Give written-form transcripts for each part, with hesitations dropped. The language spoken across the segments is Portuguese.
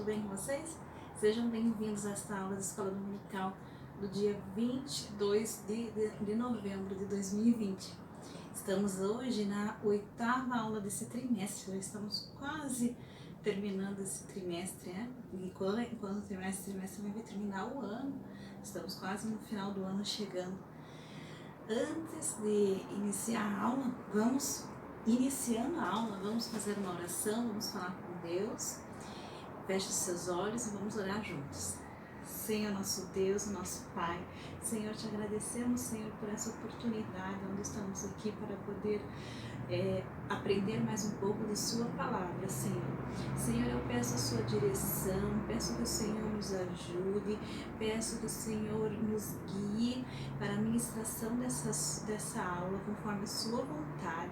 tudo bem com vocês? Sejam bem-vindos a esta aula da Escola Dominical do dia 22 de novembro de 2020. Estamos hoje na 8ª aula desse trimestre, já estamos quase terminando esse trimestre, né? E quando o trimestre vai terminar o ano, estamos quase no final do ano chegando. Antes de iniciar a aula, vamos fazer uma oração, vamos falar com Deus. Feche os seus olhos e vamos orar juntos. Senhor, nosso Deus, nosso Pai, Senhor, te agradecemos, Senhor, por essa oportunidade onde estamos aqui para poder aprender mais um pouco de sua palavra, Senhor. Senhor, eu peço a sua direção, peço que o Senhor nos ajude, peço que o Senhor nos guie para a ministração dessa aula conforme a sua vontade.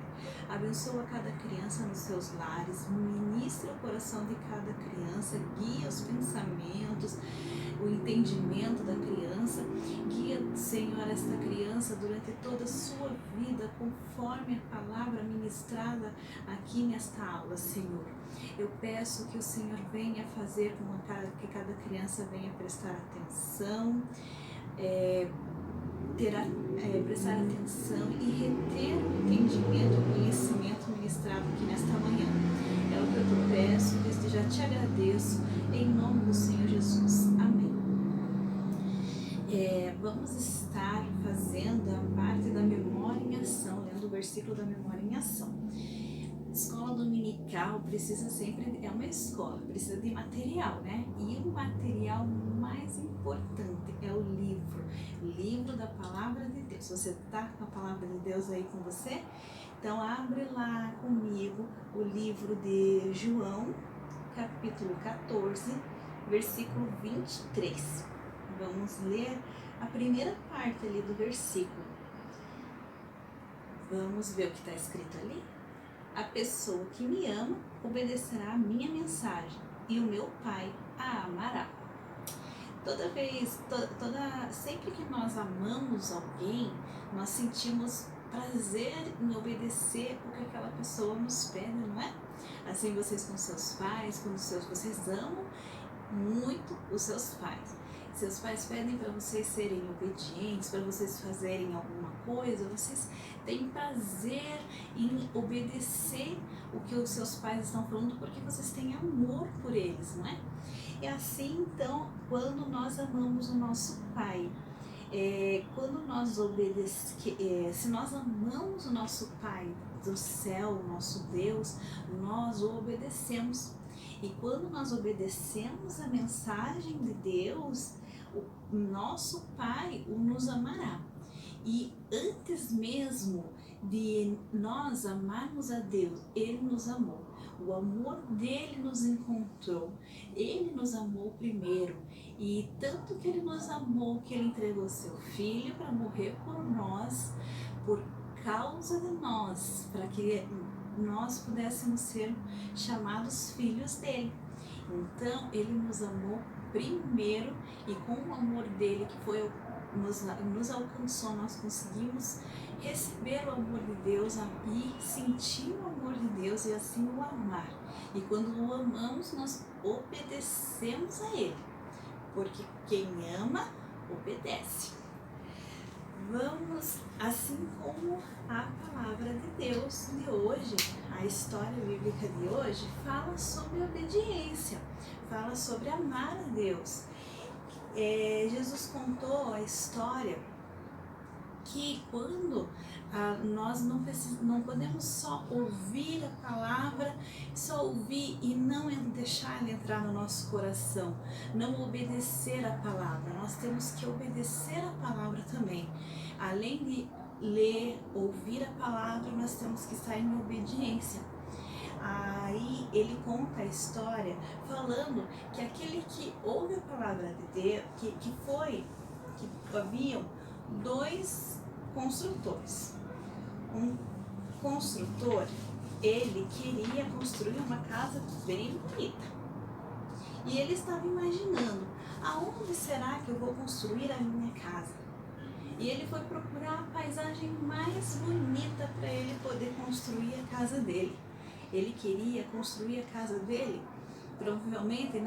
Abençoa cada criança nos seus lares, ministra o coração de cada criança, guia os pensamentos, o entendimento da criança, guia, Senhor, esta criança durante toda a sua vida, conforme a palavra ministrada aqui nesta aula, Senhor. Eu peço que o Senhor venha fazer com que cada criança venha prestar atenção, prestar atenção e reter o entendimento, o conhecimento ministrado aqui nesta manhã. É o que eu te peço, desde já te agradeço, em nome do Senhor Jesus. Amém. Vamos estar fazendo a parte da memória em ação, lendo o versículo da memória em ação. Escola dominical precisa sempre, é uma escola, precisa de material, né? E o material mais importante é o livro da palavra de Deus. Você está com a palavra de Deus aí com você? Então abre lá comigo o livro de João, capítulo 14, versículo 23. Vamos ler a primeira parte ali do versículo. Vamos ver o que está escrito ali? A pessoa que me ama obedecerá a minha mensagem e o meu Pai a amará. Sempre que nós amamos alguém, nós sentimos prazer em obedecer o que aquela pessoa nos pede, não é? Assim vocês com seus pais, vocês amam muito os seus pais. Seus pais pedem para vocês serem obedientes, para vocês fazerem alguma coisa, vocês têm prazer em obedecer o que os seus pais estão falando, porque vocês têm amor por eles, não é? E assim, então, quando nós amamos o nosso Pai, se nós amamos o nosso Pai do céu, o nosso Deus, nós o obedecemos. E quando nós obedecemos a mensagem de Deus, o nosso Pai nos amará. E antes mesmo de nós amarmos a Deus, Ele nos amou. O amor dele nos encontrou. Ele nos amou primeiro. E tanto que Ele nos amou que Ele entregou seu Filho para morrer por nós, por causa de nós, para que nós pudéssemos ser chamados filhos dele. Então ele nos amou primeiro, e com o amor dele que nos alcançou, nós conseguimos receber o amor de Deus e sentir o amor de Deus e assim o amar. E quando o amamos, nós obedecemos a ele, porque quem ama obedece. Vamos, assim como a palavra de Deus de hoje, a história bíblica de hoje, fala sobre obediência, fala sobre amar a Deus. Jesus contou a história que quando nós não podemos só ouvir a palavra, só ouvir e não deixar ela entrar no nosso coração, não obedecer a palavra. Nós temos que obedecer a palavra também. Além de ler, ouvir a palavra, nós temos que estar em obediência. Aí ele conta a história falando que aquele que ouve a palavra de Deus, que haviam dois construtores. Um construtor, ele queria construir uma casa bem bonita. E ele estava imaginando, aonde será que eu vou construir a minha casa? E ele foi procurar a paisagem mais bonita para ele poder construir a casa dele. Ele queria construir a casa dele provavelmente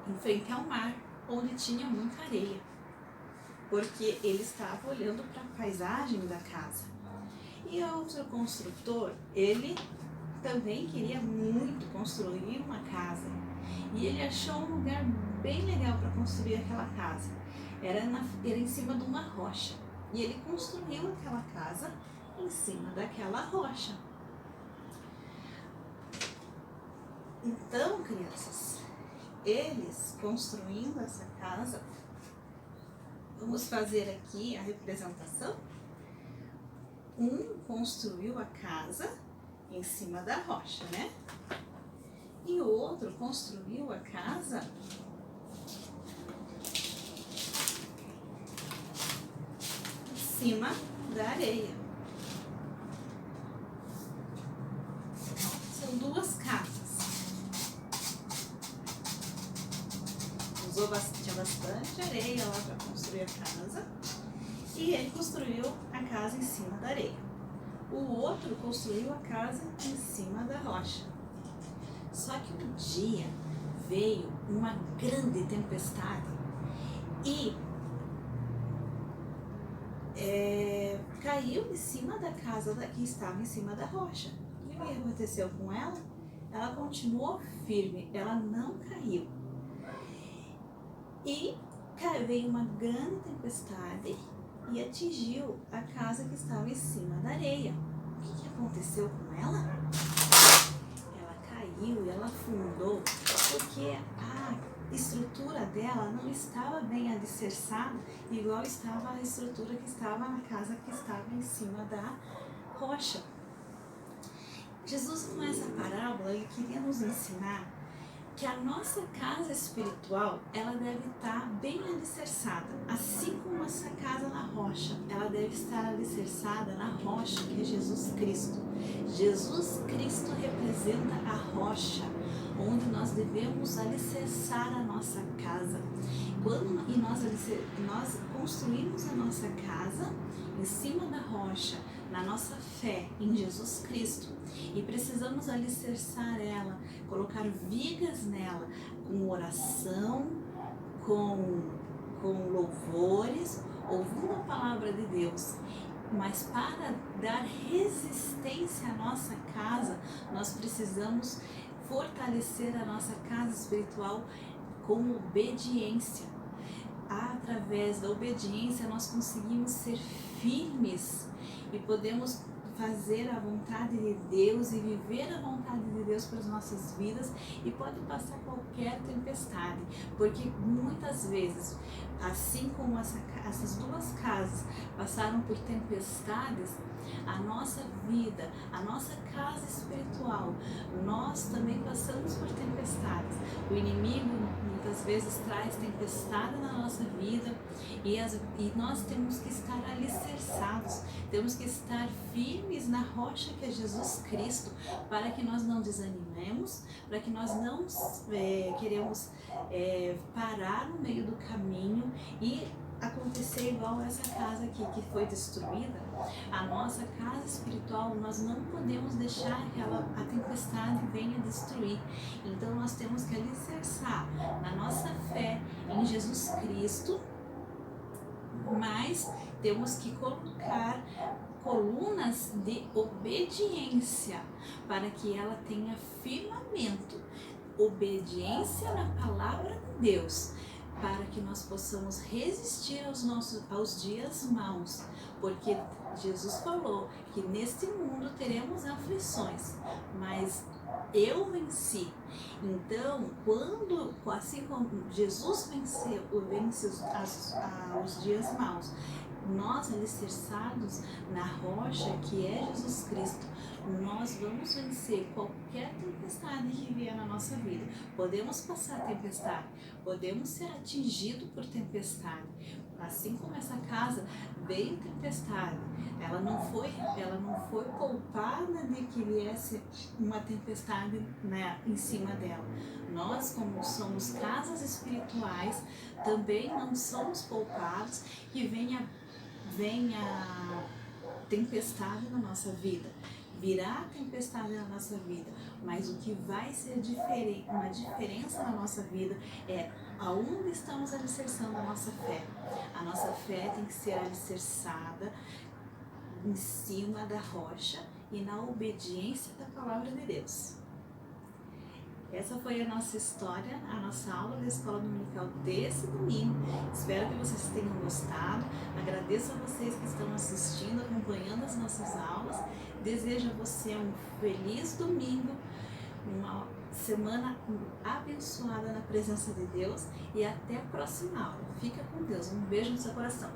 em frente ao mar, onde tinha muita areia, porque ele estava olhando para a paisagem da casa. E o outro construtor, ele também queria muito construir uma casa, e ele achou um lugar bem legal para construir aquela casa. Era em cima de uma rocha, e ele construiu aquela casa em cima daquela rocha. Então, crianças, eles construindo essa casa, vamos fazer aqui a representação. Um construiu a casa em cima da rocha, né? E o outro construiu a casa em cima da areia. São duas casas. Tinha bastante areia lá para construir a casa, e ele construiu a casa em cima da areia. O outro construiu a casa em cima da rocha. Só que um dia veio uma grande tempestade e caiu em cima da casa que estava em cima da rocha. E o que aconteceu com ela? Ela continuou firme, ela não caiu. E veio uma grande tempestade e atingiu a casa que estava em cima da areia. O que aconteceu com ela? Ela caiu e ela afundou porque a estrutura dela não estava bem alicerçada, igual estava a estrutura que estava na casa que estava em cima da rocha. Jesus, com essa parábola, ele queria nos ensinar que a nossa casa espiritual, ela deve estar bem alicerçada, assim como essa casa na rocha, ela deve estar alicerçada na rocha que é Jesus Cristo. Jesus Cristo representa a rocha, onde nós devemos alicerçar a nossa casa. Nós construímos a nossa casa em cima da rocha, na nossa fé em Jesus Cristo, e precisamos alicerçar ela, colocar vigas nela, com oração, com louvores, ouvindo a palavra de Deus. Mas para dar resistência à nossa casa, nós precisamos fortalecer a nossa casa espiritual com obediência. Através da obediência nós conseguimos ser firmes e podemos fazer a vontade de Deus e viver a vontade de Deus para as nossas vidas, e pode passar qualquer tempestade, porque muitas vezes, assim como essas duas casas passaram por tempestades, a nossa vida, a nossa casa espiritual, nós também passamos por tempestades. O inimigo muitas vezes traz tempestade na nossa vida, e nós temos que estar alicerçados, temos que estar firmes na rocha que é Jesus Cristo, para que nós não desanimemos, para que nós não queremos parar no meio do caminho e acontecer igual essa casa aqui que foi destruída. A nossa casa espiritual, nós não podemos deixar que a tempestade venha destruir. Então nós temos que alicerçar na nossa fé em Jesus Cristo, mas temos que colocar colunas de obediência para que ela tenha firmamento, obediência na palavra de Deus, para que nós possamos resistir aos dias maus, porque Jesus falou que neste mundo teremos aflições, mas eu venci. Então, assim como Jesus vence os dias maus, nós alicerçados na rocha que é Jesus Cristo, nós vamos vencer qualquer tempestade que vier na nossa vida. Podemos passar tempestade, podemos ser atingidos por tempestade, assim como essa casa veio tempestade, ela não foi poupada de que viesse uma tempestade, né, em cima dela. Nós, como somos casas espirituais, também não somos poupados que venha tempestade na nossa vida. virá a tempestade na nossa vida, mas o que vai ser uma diferença na nossa vida é aonde estamos alicerçando a nossa fé. A nossa fé tem que ser alicerçada em cima da rocha e na obediência da palavra de Deus. Essa foi a nossa história, a nossa aula da Escola Dominical desse domingo. Espero que vocês tenham gostado. Agradeço a vocês que estão assistindo, acompanhando as nossas aulas. Desejo a você um feliz domingo, uma semana abençoada na presença de Deus e até a próxima aula. Fica com Deus. Um beijo no seu coração.